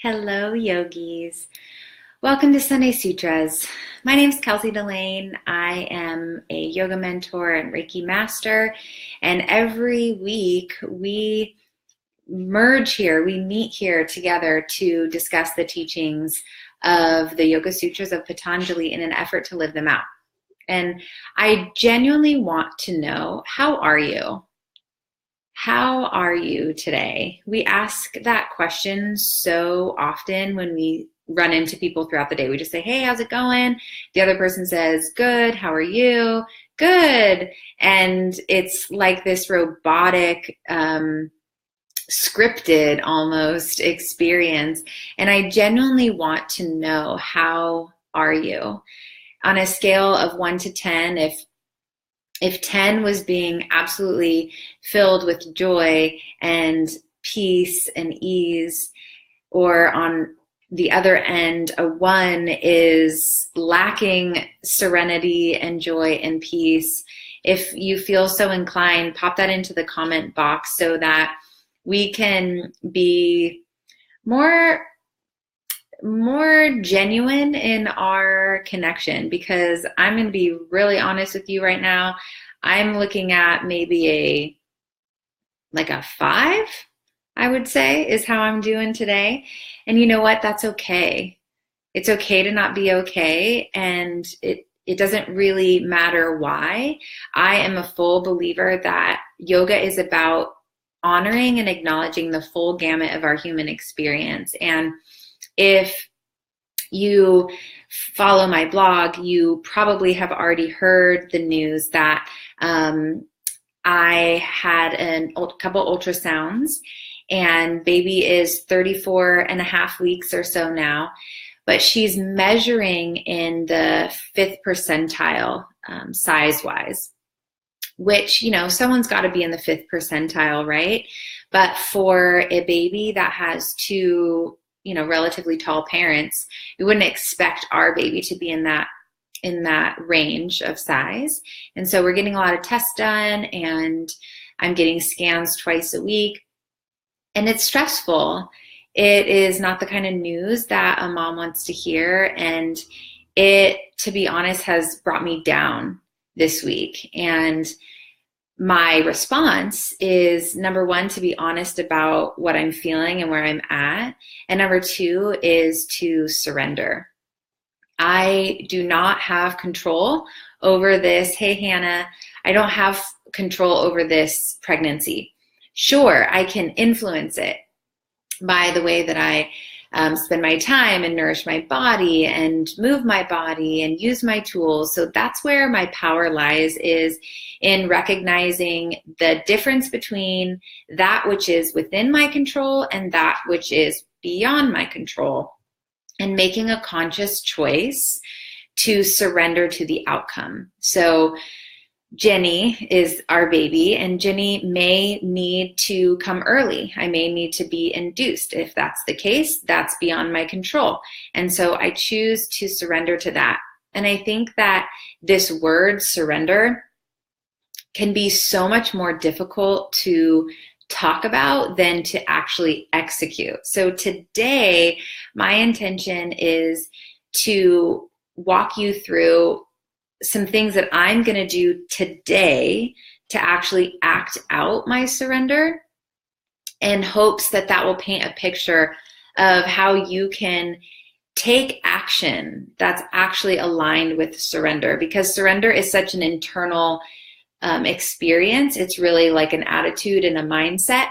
Hello, yogis. Welcome to Sunday Sutras. My name is Kelsey Delane. I am a yoga mentor and Reiki master. And every week we merge here, we meet here together to discuss the teachings of the Yoga Sutras of Patanjali in an effort to live them out. And I genuinely want to know, how are you? How are you today? We ask that question so often when we run into people throughout the day. We just say, hey, how's it going? The other person says, good, how are you? Good. And it's like this robotic, scripted almost experience. And I genuinely want to know, how are you? On a scale of 1 to 10, if 10 was being absolutely filled with joy and peace and ease, or on the other end, a 1 is lacking serenity and joy and peace, if you feel so inclined, pop that into the comment box so that we can be more genuine in our connection, because I'm going to be really honest with you right now. I'm looking at maybe a 5, I would say, is how I'm doing today. And you know what? That's okay. It's okay to not be okay. And it doesn't really matter why. I am a full believer that yoga is about honoring and acknowledging the full gamut of our human experience. And if you follow my blog, you probably have already heard the news that I had a couple ultrasounds, and baby is 34 and a half weeks or so now, but she's measuring in the 5th percentile size-wise, which, someone's got to be in the 5th percentile, right? But for a baby that has two relatively tall parents, we wouldn't expect our baby to be in that range of size. And so we're getting a lot of tests done, and I'm getting scans twice a week, and it's stressful. It is not the kind of news that a mom wants to hear. And it, to be honest, has brought me down this week. And my response is, number 1, to be honest about what I'm feeling and where I'm at. And number 2 is to surrender. I do not have control over this. Hey, Hannah, I don't have control over this pregnancy. Sure, I can influence it by the way that I spend my time and nourish my body and move my body and use my tools. So that's where my power lies, is in recognizing the difference between that which is within my control and that which is beyond my control, and making a conscious choice to surrender to the outcome. So Jenny is our baby, and Jenny may need to come early. I may need to be induced. If that's the case, that's beyond my control. And so I choose to surrender to that. And I think that this word surrender can be so much more difficult to talk about than to actually execute. So today, my intention is to walk you through some things that I'm going to do today to actually act out my surrender, in hopes that that will paint a picture of how you can take action that's actually aligned with surrender, because surrender is such an internal experience. It's really like an attitude and a mindset.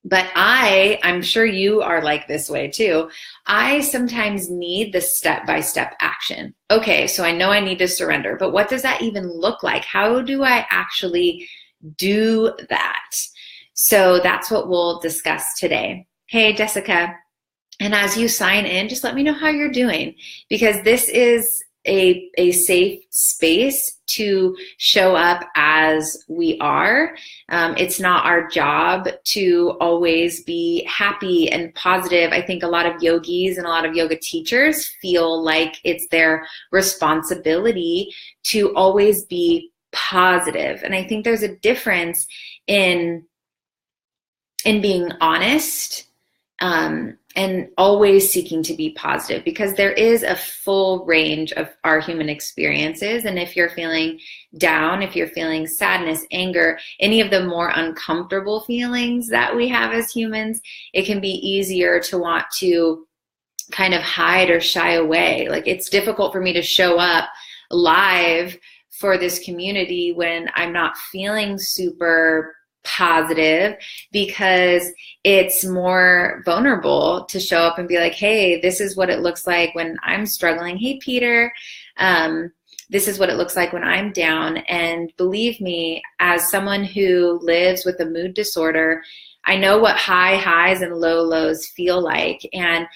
But I'm sure you are like this way too. I sometimes need the step-by-step action. Okay, so I know I need to surrender, but what does that even look like? How do I actually do that? So that's what we'll discuss today. Hey, Jessica. And as you sign in, just let me know how you're doing, because this is a safe space to show up as we are. It's not our job to always be happy and positive. I think a lot of yogis and a lot of yoga teachers feel like it's their responsibility to always be positive. And I think there's a difference in being honest and always seeking to be positive, because there is a full range of our human experiences. And if you're feeling down, if you're feeling sadness, anger, any of the more uncomfortable feelings that we have as humans, it can be easier to want to kind of hide or shy away. Like, it's difficult for me to show up live for this community when I'm not feeling super positive, because it's more vulnerable to show up and be like, hey, this is what it looks like when I'm struggling. Hey, Peter, this is what it looks like when I'm down. And believe me, as someone who lives with a mood disorder, I know what high highs and low lows feel like. And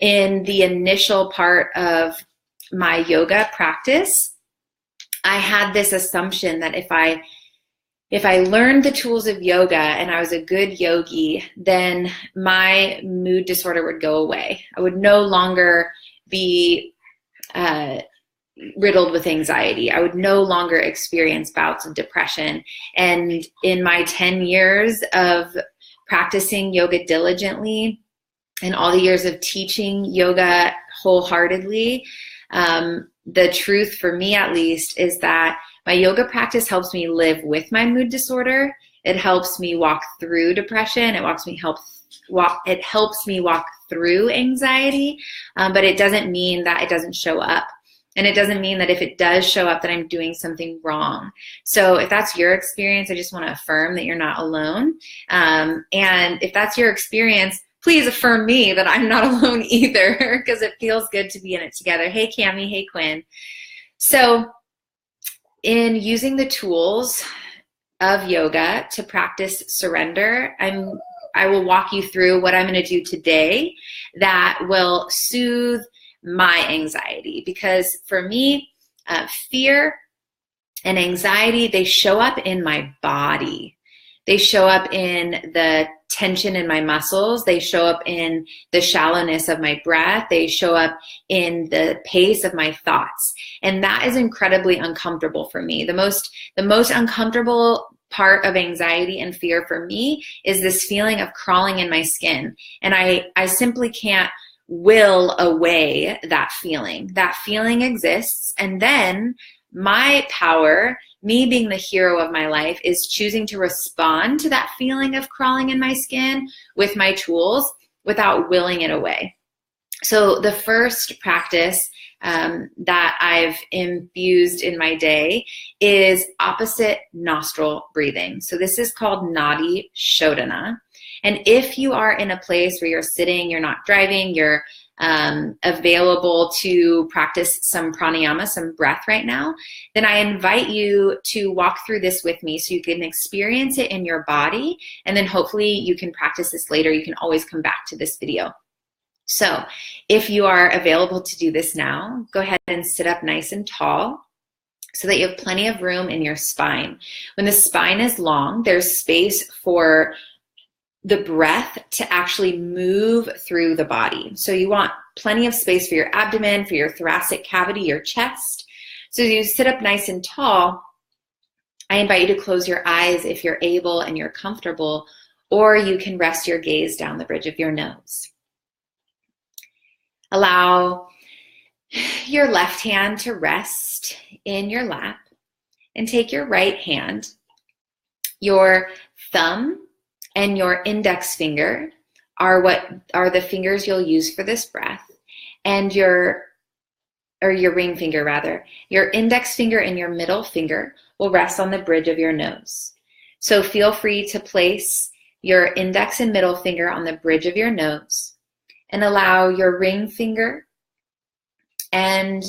in the initial part of my yoga practice, I had this assumption that if I learned the tools of yoga and I was a good yogi, then my mood disorder would go away. I would no longer be riddled with anxiety. I would no longer experience bouts of depression. And in my 10 years of practicing yoga diligently and all the years of teaching yoga wholeheartedly, the truth for me, at least, is that my yoga practice helps me live with my mood disorder. It helps me walk through depression. It helps me walk through anxiety, but it doesn't mean that it doesn't show up. And it doesn't mean that if it does show up that I'm doing something wrong. So if that's your experience, I just want to affirm that you're not alone. And if that's your experience, please affirm me that I'm not alone either, because it feels good to be in it together. Hey, Cami. Hey, Quinn. So in using the tools of yoga to practice surrender, I will walk you through what I'm going to do today that will soothe my anxiety. Because for me, fear and anxiety, they show up in my body. They show up in the tension in my muscles. They show up in the shallowness of my breath. They show up in the pace of my thoughts. And that is incredibly uncomfortable for me. The most uncomfortable part of anxiety and fear for me is this feeling of crawling in my skin. And I simply can't will away that feeling. That feeling exists. And then my power, me being the hero of my life, is choosing to respond to that feeling of crawling in my skin with my tools without willing it away. So the first practice that I've infused in my day is opposite nostril breathing. So this is called Nadi Shodhana. And if you are in a place where you're sitting, you're not driving, you're available to practice some pranayama, some breath right now, then I invite you to walk through this with me so you can experience it in your body. And then hopefully you can practice this later. You can always come back to this video. So if you are available to do this now, go ahead and sit up nice and tall so that you have plenty of room in your spine. When the spine is long, there's space for the breath to actually move through the body. So you want plenty of space for your abdomen, for your thoracic cavity, your chest. So as you sit up nice and tall, I invite you to close your eyes if you're able and you're comfortable, or you can rest your gaze down the bridge of your nose. Allow your left hand to rest in your lap, and take your right hand, your thumb and your index finger are the fingers you'll use for this breath, and your ring finger rather. Your index finger and your middle finger will rest on the bridge of your nose. So feel free to place your index and middle finger on the bridge of your nose, and allow your ring finger and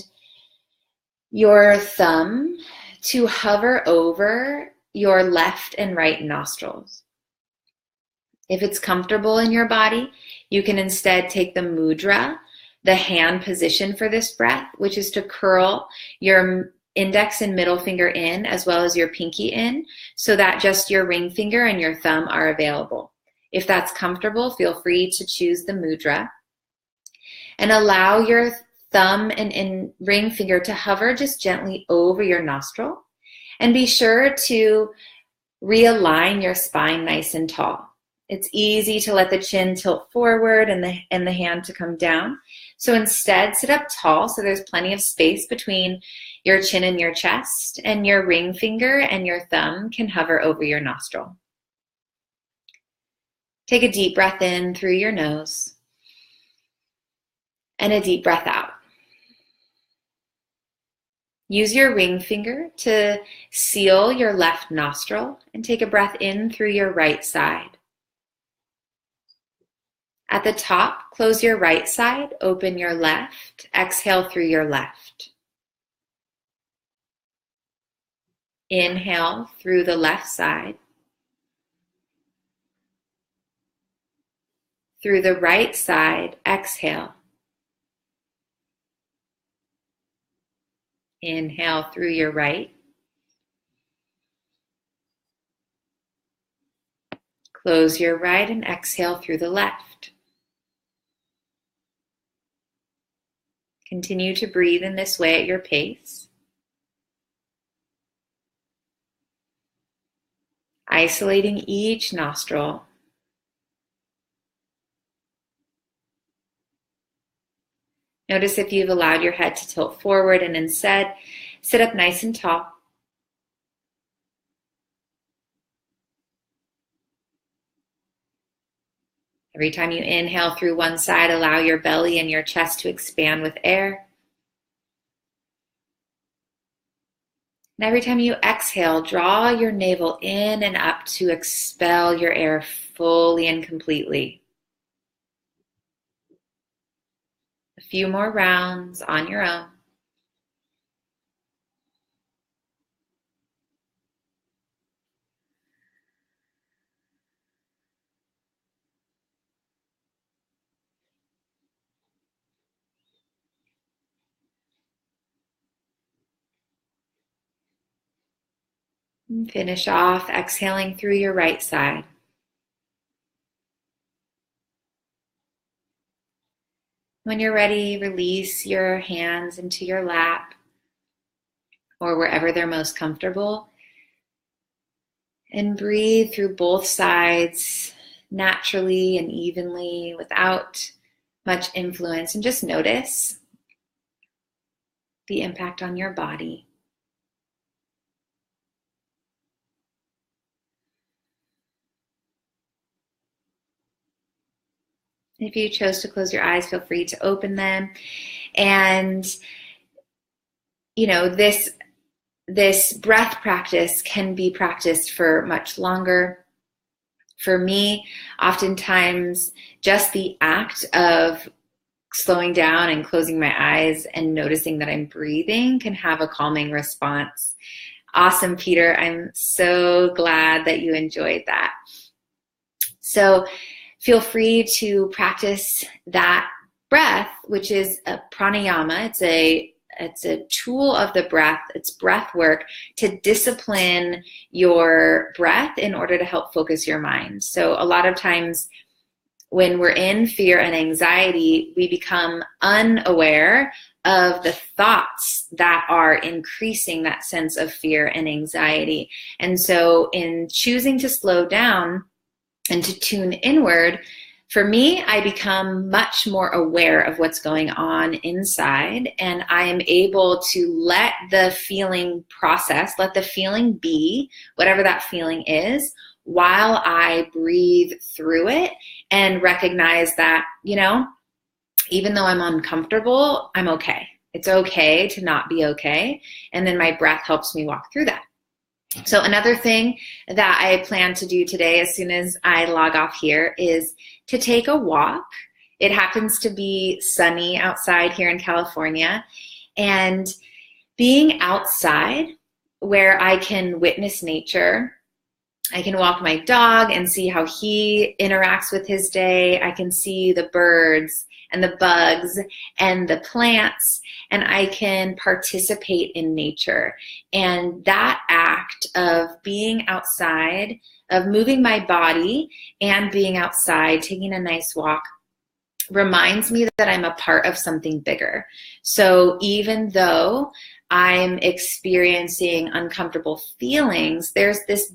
your thumb to hover over your left and right nostrils. If it's comfortable in your body, you can instead take the mudra, the hand position for this breath, which is to curl your index and middle finger in as well as your pinky in, so that just your ring finger and your thumb are available. If that's comfortable, feel free to choose the mudra. And allow your thumb and ring finger to hover just gently over your nostril. And be sure to realign your spine nice and tall. It's easy to let the chin tilt forward and the hand to come down. So instead, sit up tall so there's plenty of space between your chin and your chest, and your ring finger and your thumb can hover over your nostril. Take a deep breath in through your nose and a deep breath out. Use your ring finger to seal your left nostril and take a breath in through your right side. At the top, close your right side, open your left, exhale through your left. Inhale through the left side. Through the right side, exhale. Inhale through your right. Close your right and exhale through the left. Continue to breathe in this way at your pace. Isolating each nostril. Notice if you've allowed your head to tilt forward, and instead sit up nice and tall. Every time you inhale through one side, allow your belly and your chest to expand with air. And every time you exhale, draw your navel in and up to expel your air fully and completely. A few more rounds on your own. And finish off exhaling through your right side. When you're ready, release your hands into your lap or wherever they're most comfortable. And breathe through both sides naturally and evenly without much influence. And just notice the impact on your body. If you chose to close your eyes, feel free to open them. And, this breath practice can be practiced for much longer. For me, oftentimes, just the act of slowing down and closing my eyes and noticing that I'm breathing can have a calming response. Awesome, Peter. I'm so glad that you enjoyed that. So feel free to practice that breath, which is a pranayama. It's a tool of the breath. It's breath work to discipline your breath in order to help focus your mind. So a lot of times when we're in fear and anxiety, we become unaware of the thoughts that are increasing that sense of fear and anxiety. And so in choosing to slow down and to tune inward, for me, I become much more aware of what's going on inside, and I am able to let the feeling process, let the feeling be, whatever that feeling is, while I breathe through it and recognize that, even though I'm uncomfortable, I'm okay. It's okay to not be okay. And then my breath helps me walk through that. So another thing that I plan to do today as soon as I log off here is to take a walk. It happens to be sunny outside here in California, and being outside where I can witness nature. I can walk my dog and see how he interacts with his day. I can see the birds and the bugs and the plants, and I can participate in nature. And that act of being outside, of moving my body and being outside, taking a nice walk, reminds me that I'm a part of something bigger. So even though I'm experiencing uncomfortable feelings, there's this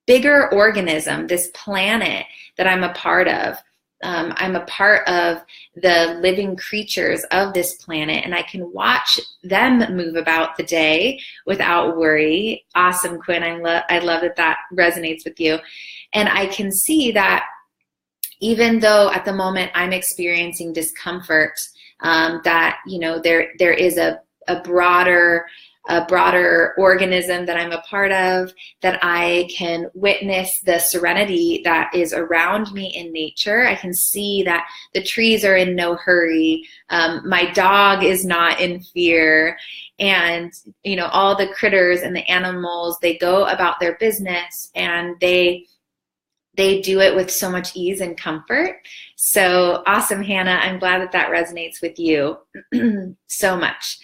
bigger organism, this planet that I'm a part of. I'm a part of the living creatures of this planet, and I can watch them move about the day without worry. Awesome, Quinn. I love that resonates with you. And I can see that even though at the moment I'm experiencing discomfort, that, you know, there is a broader organism that I'm a part of, that I can witness the serenity that is around me in nature. I can see that the trees are in no hurry. My dog is not in fear. And, you know, all the critters and the animals, they go about their business, and they do it with so much ease and comfort. So awesome, Hannah. I'm glad that resonates with you so much.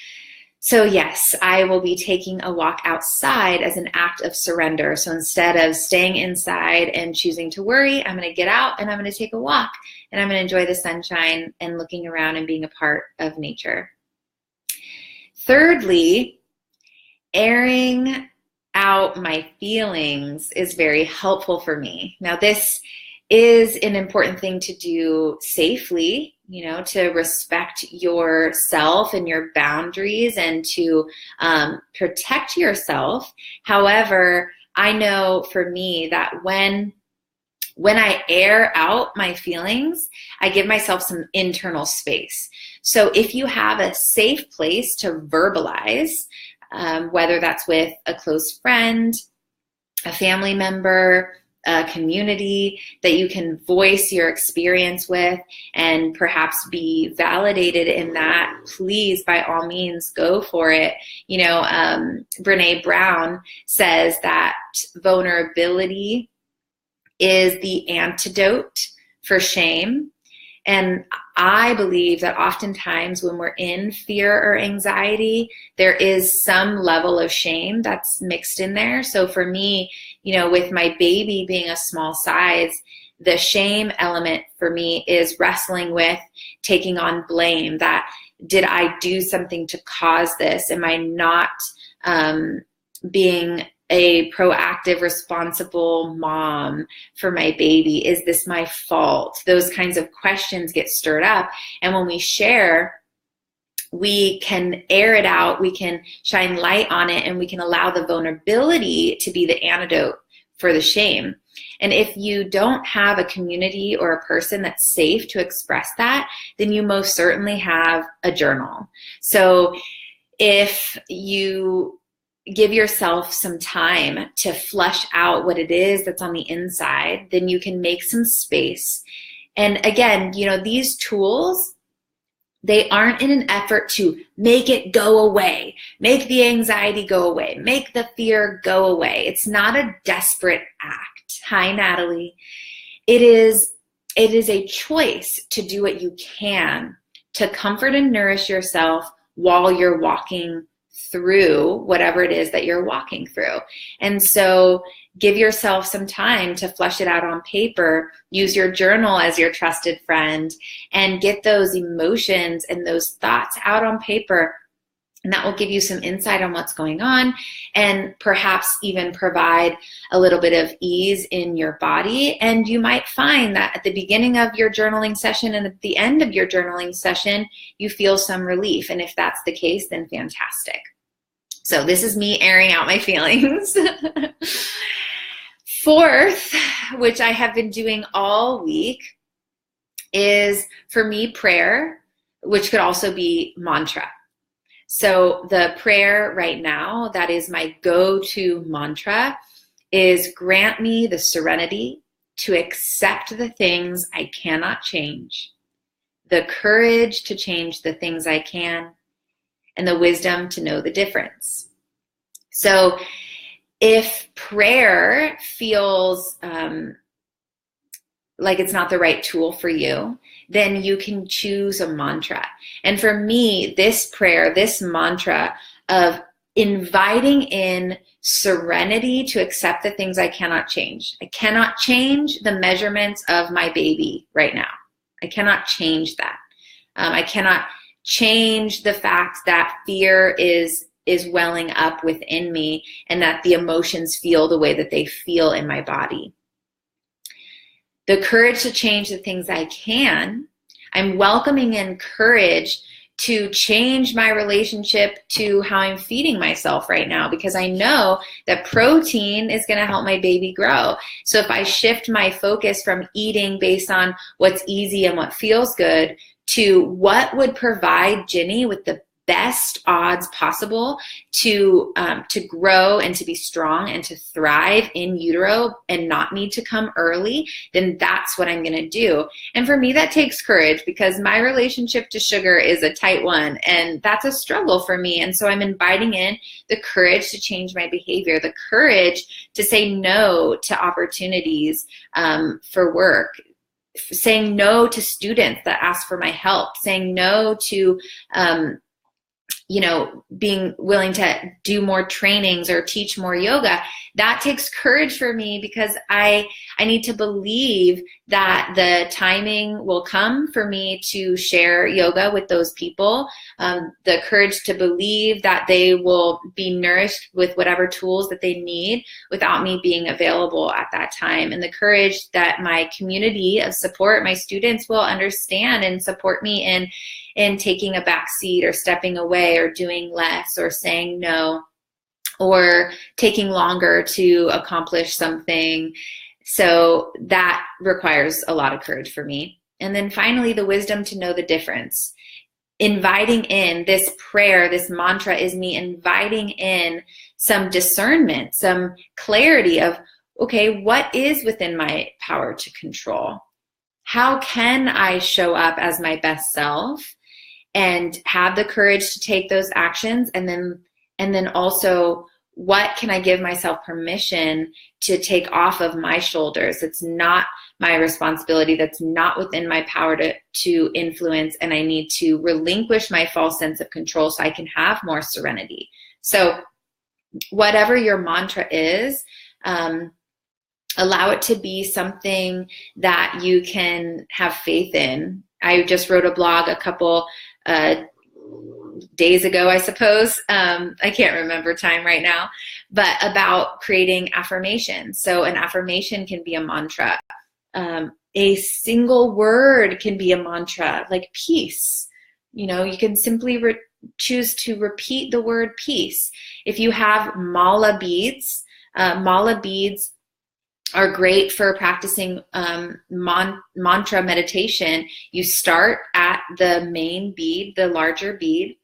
So yes, I will be taking a walk outside as an act of surrender. So instead of staying inside and choosing to worry, I'm going to get out and I'm going to take a walk, and I'm going to enjoy the sunshine and looking around and being a part of nature. Thirdly, airing out my feelings is very helpful for me. Now, this is an important thing to do safely, you know, to respect yourself and your boundaries and to protect yourself. However, I know for me that when I air out my feelings, I give myself some internal space. So if you have a safe place to verbalize, whether that's with a close friend, a family member, a community that you can voice your experience with and perhaps be validated in that, please, by all means, go for it. You know, Brene Brown says that vulnerability is the antidote for shame. And I believe that oftentimes when we're in fear or anxiety, there is some level of shame that's mixed in there. So for me, you know, with my baby being a small size, the shame element for me is wrestling with taking on blame. That, did I do something to cause this? Am I not being a proactive, responsible mom for my baby? Is this my fault? Those kinds of questions get stirred up. And when we share, we can air it out, we can shine light on it, and we can allow the vulnerability to be the antidote for the shame. And if you don't have a community or a person that's safe to express that, then you most certainly have a journal. So if you give yourself some time to flush out what it is that's on the inside, then you can make some space. And again, you know, these tools, they aren't in an effort to make it go away, make the anxiety go away, make the fear go away. It's not a desperate act. Hi, Natalie. It is a choice to do what you can to comfort and nourish yourself while you're walking through whatever it is that you're walking through. And so give yourself some time to flesh it out on paper. Use your journal as your trusted friend and get those emotions and those thoughts out on paper. And that will give you some insight on what's going on, and perhaps even provide a little bit of ease in your body. And you might find that at the beginning of your journaling session and at the end of your journaling session, you feel some relief. And if that's the case, then fantastic. So this is me airing out my feelings. Fourth, which I have been doing all week, is for me prayer, which could also be mantra. So the prayer right now, that is my go-to mantra, is grant me the serenity to accept the things I cannot change, the courage to change the things I can, and the wisdom to know the difference. So if prayer feels like it's not the right tool for you, then you can choose a mantra. And for me, this prayer, this mantra of inviting in serenity to accept the things I cannot change. I cannot change the measurements of my baby right now. I cannot change that. I cannot change the fact that fear is is welling up within me, and that the emotions feel the way that they feel in my body. The courage to change the things I can. I'm welcoming in courage to change my relationship to how I'm feeding myself right now, because I know that protein is going to help my baby grow. So if I shift my focus from eating based on what's easy and what feels good to what would provide Ginny with the best odds possible to grow and to be strong and to thrive in utero and not need to come early, then that's what I'm going to do. And for me, that takes courage, because my relationship to sugar is a tight one, and that's a struggle for me. And so I'm inviting in the courage to change my behavior, the courage to say no to opportunities for work, saying no to students that ask for my help, saying no to being willing to do more trainings or teach more yoga. That takes courage for me, because I need to believe that the timing will come for me to share yoga with those people. The courage to believe that they will be nourished with whatever tools that they need without me being available at that time. And the courage that my community of support, my students, will understand and support me in taking a back seat or stepping away or doing less or saying no or taking longer to accomplish something. So that requires a lot of courage for me. And then finally, the wisdom to know the difference. Inviting in this prayer, this mantra is me inviting in some discernment, some clarity of, okay, what is within my power to control? How can I show up as my best self and have the courage to take those actions? And then also, what can I give myself permission to take off of my shoulders? It's not my responsibility. That's not within my power to influence. And I need to relinquish my false sense of control so I can have more serenity. So whatever your mantra is, allow it to be something that you can have faith in. I just wrote a blog a couple days ago, I suppose. I can't remember time right now, but about creating affirmations. So an affirmation can be a mantra. A single word can be a mantra, like peace. You can simply choose to repeat the word peace. If you have mala beads are great for practicing mantra meditation. You start at the main bead, the larger bead,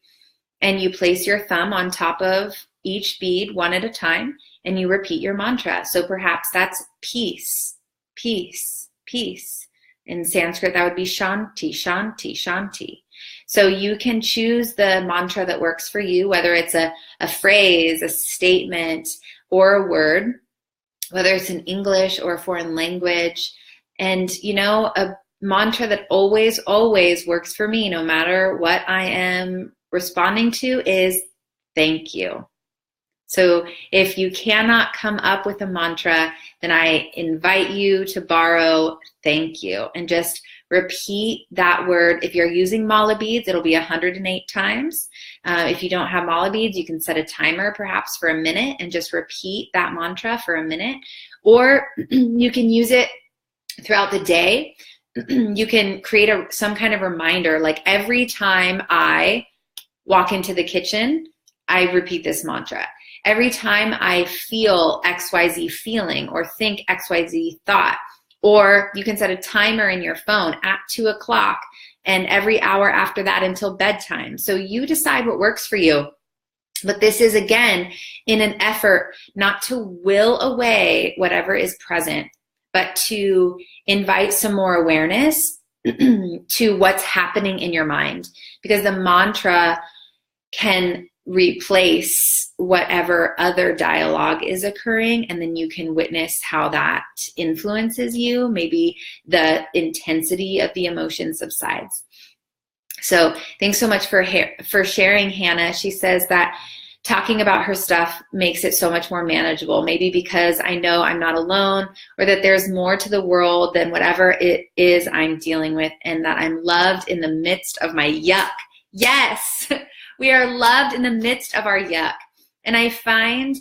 and you place your thumb on top of each bead one at a time, and you repeat your mantra. So perhaps that's peace, peace, peace. In Sanskrit, that would be shanti, shanti, shanti. So you can choose the mantra that works for you, whether it's a phrase, a statement, or a word, whether it's in English or a foreign language. And, a mantra that always, always works for me, no matter what I am responding to, is thank you. So if you cannot come up with a mantra, then I invite you to borrow thank you and just repeat that word. If you're using mala beads, it'll be 108 times. If you don't have mala beads, you can set a timer perhaps for a minute and just repeat that mantra for a minute. Or you can use it throughout the day. You can create some kind of reminder, like every time I walk into the kitchen, I repeat this mantra. Every time I feel XYZ feeling or think XYZ thought. Or you can set a timer in your phone at 2 o'clock and every hour after that until bedtime. So you decide what works for you. But this is, again, in an effort not to will away whatever is present, but to invite some more awareness to what's happening in your mind. Because the mantra can replace whatever other dialogue is occurring, and then you can witness how that influences you. Maybe the intensity of the emotion subsides. So thanks so much for sharing, Hannah. She says that talking about her stuff makes it so much more manageable, maybe because I know I'm not alone, or that there's more to the world than whatever it is I'm dealing with, and that I'm loved in the midst of my yuck. Yes! We are loved in the midst of our yuck. And I find,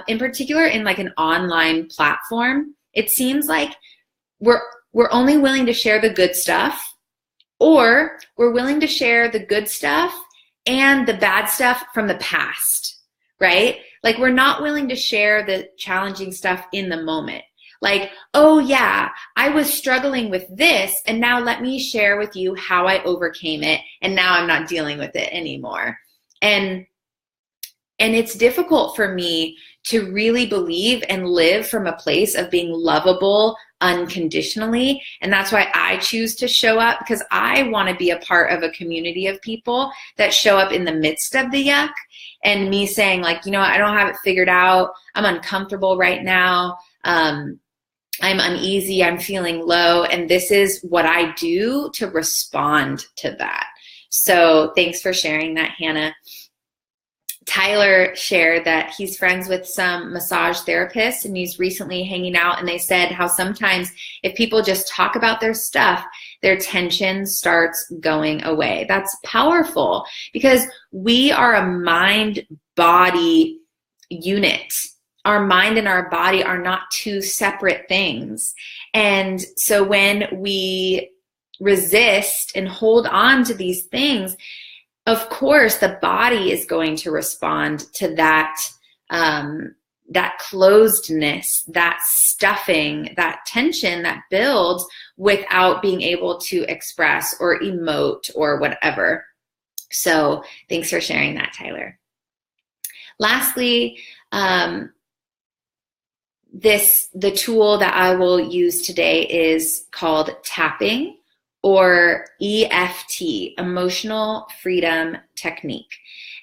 in particular, in like an online platform, it seems like we're only willing to share the good stuff, or we're willing to share the good stuff and the bad stuff from the past, right? Like we're not willing to share the challenging stuff in the moment. Like, oh yeah, I was struggling with this, and now let me share with you how I overcame it, and now I'm not dealing with it anymore. And it's difficult for me to really believe and live from a place of being lovable unconditionally. And that's why I choose to show up, because I want to be a part of a community of people that show up in the midst of the yuck, and me saying like, you know, I don't have it figured out. I'm uncomfortable right now. I'm uneasy, I'm feeling low, and this is what I do to respond to that. So thanks for sharing that, Hannah. Tyler shared that he's friends with some massage therapists, and he's recently hanging out, and they said how sometimes if people just talk about their stuff, their tension starts going away. That's powerful, because we are a mind-body unit. Our mind and our body are not two separate things. And so when we resist and hold on to these things, of course, the body is going to respond to that, that closedness, that stuffing, that tension that builds without being able to express or emote or whatever. So thanks for sharing that, Tyler. Lastly, the tool that I will use today is called tapping, or EFT, Emotional Freedom Technique.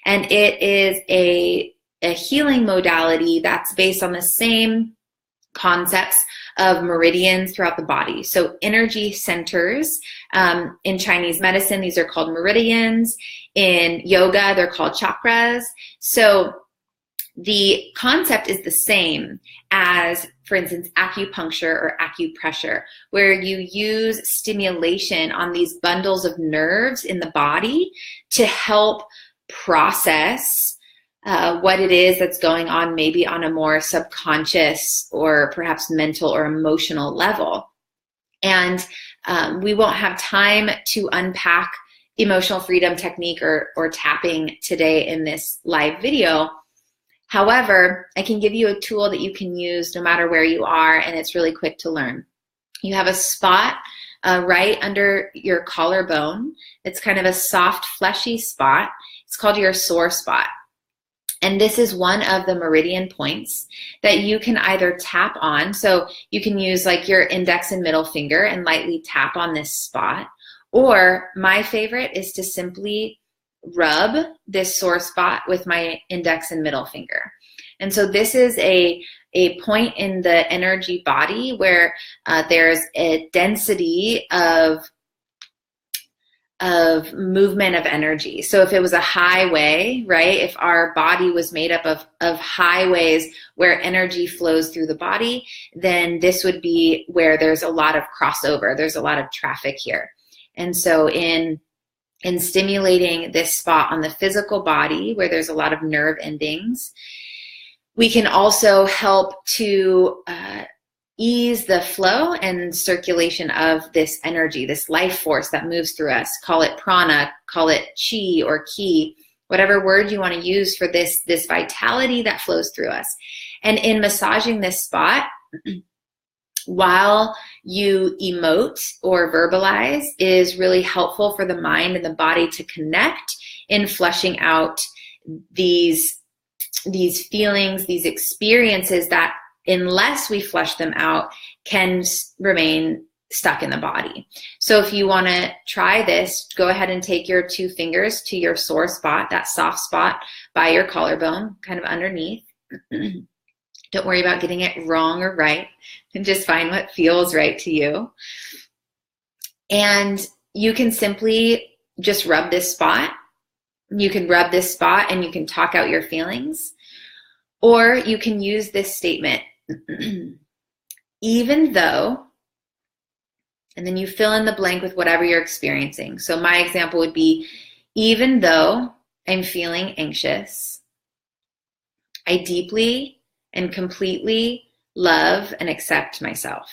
And it is a healing modality that's based on the same concepts of meridians throughout the body. So energy centers, in Chinese medicine, these are called meridians. In yoga, they're called chakras. So the concept is the same as, for instance, acupuncture or acupressure, where you use stimulation on these bundles of nerves in the body to help process what it is that's going on, maybe on a more subconscious or perhaps mental or emotional level. And we won't have time to unpack emotional freedom technique or tapping today in this live video. However, I can give you a tool that you can use no matter where you are, and it's really quick to learn. You have a spot right under your collarbone. It's kind of a soft, fleshy spot. It's called your sore spot. And this is one of the meridian points that you can either tap on. So you can use like your index and middle finger and lightly tap on this spot. Or my favorite is to simply rub this sore spot with my index and middle finger. And so this is a point in the energy body where there's a density of movement of energy. So if it was a highway, right, if our body was made up of highways where energy flows through the body, then this would be where there's a lot of crossover. There's a lot of traffic here. And so in stimulating this spot on the physical body where there's a lot of nerve endings, we can also help to ease the flow and circulation of this energy, this life force that moves through us. Call it prana, call it chi or ki, whatever word you want to use for this vitality that flows through us. And in massaging this spot, while you emote or verbalize, is really helpful for the mind and the body to connect in fleshing out these feelings, these experiences that, unless we flesh them out, can remain stuck in the body. So if you want to try this, go ahead and take your 2 fingers to your sore spot, that soft spot by your collarbone, kind of underneath. Don't worry about getting it wrong or right, and just find what feels right to you. And you can simply just rub this spot. You can rub this spot and you can talk out your feelings. Or you can use this statement, even though, and then you fill in the blank with whatever you're experiencing. So my example would be, even though I'm feeling anxious. I deeply and completely love and accept myself.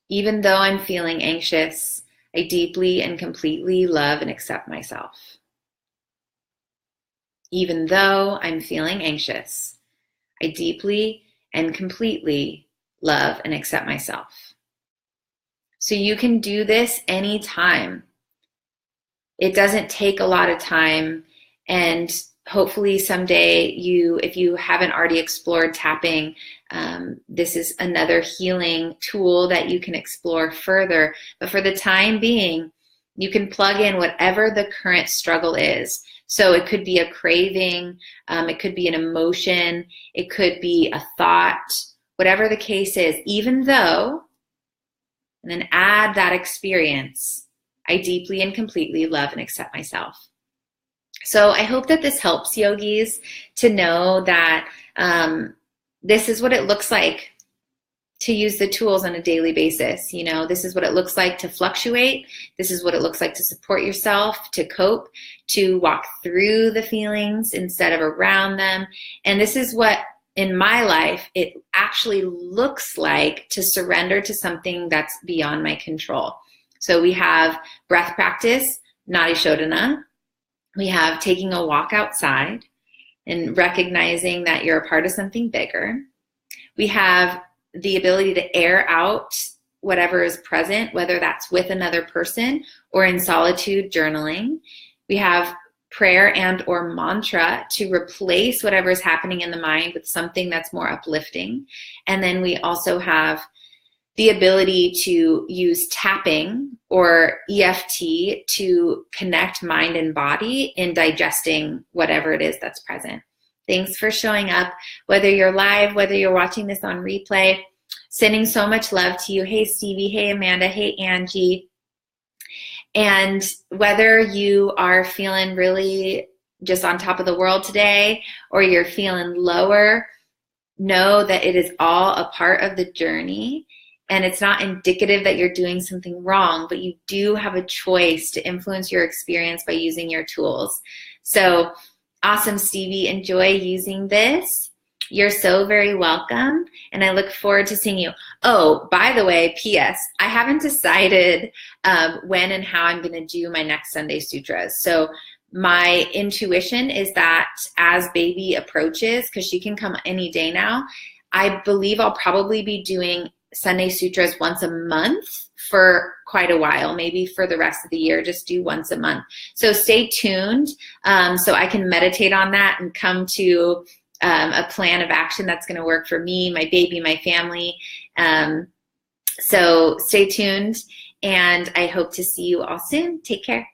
Even though I'm feeling anxious, I deeply and completely love and accept myself. Even though I'm feeling anxious, I deeply and completely love and accept myself. So you can do this anytime. It doesn't take a lot of time, and hopefully someday if you haven't already explored tapping, this is another healing tool that you can explore further. But for the time being, you can plug in whatever the current struggle is. So it could be a craving, it could be an emotion, it could be a thought, whatever the case is, even though, and then add that experience. I deeply and completely love and accept myself. So I hope that this helps, yogis, to know that this is what it looks like to use the tools on a daily basis. You know, this is what it looks like to fluctuate. This is what it looks like to support yourself, to cope, to walk through the feelings instead of around them. And this is what, in my life, it actually looks like to surrender to something that's beyond my control. So we have breath practice, Nadi Shodhana. We have taking a walk outside and recognizing that you're a part of something bigger. We have the ability to air out whatever is present, whether that's with another person or in solitude journaling. We have prayer and or mantra to replace whatever is happening in the mind with something that's more uplifting. And then we also have the ability to use tapping or EFT to connect mind and body in digesting whatever it is that's present. Thanks for showing up, whether you're live, whether you're watching this on replay. Sending so much love to you. Hey, Stevie. Hey, Amanda. Hey, Angie. And whether you are feeling really just on top of the world today or you're feeling lower, know that it is all a part of the journey. And it's not indicative that you're doing something wrong, but you do have a choice to influence your experience by using your tools. So awesome, Stevie. Enjoy using this. You're so very welcome. And I look forward to seeing you. Oh, by the way, P.S. I haven't decided when and how I'm going to do my next Sunday Sutras. So my intuition is that as baby approaches, because she can come any day now, I believe I'll probably be doing Sunday Sutras once a month for quite a while, maybe for the rest of the year, just do once a month. So stay tuned so I can meditate on that and come to a plan of action that's going to work for me, my baby, my family. So stay tuned, and I hope to see you all soon. Take care.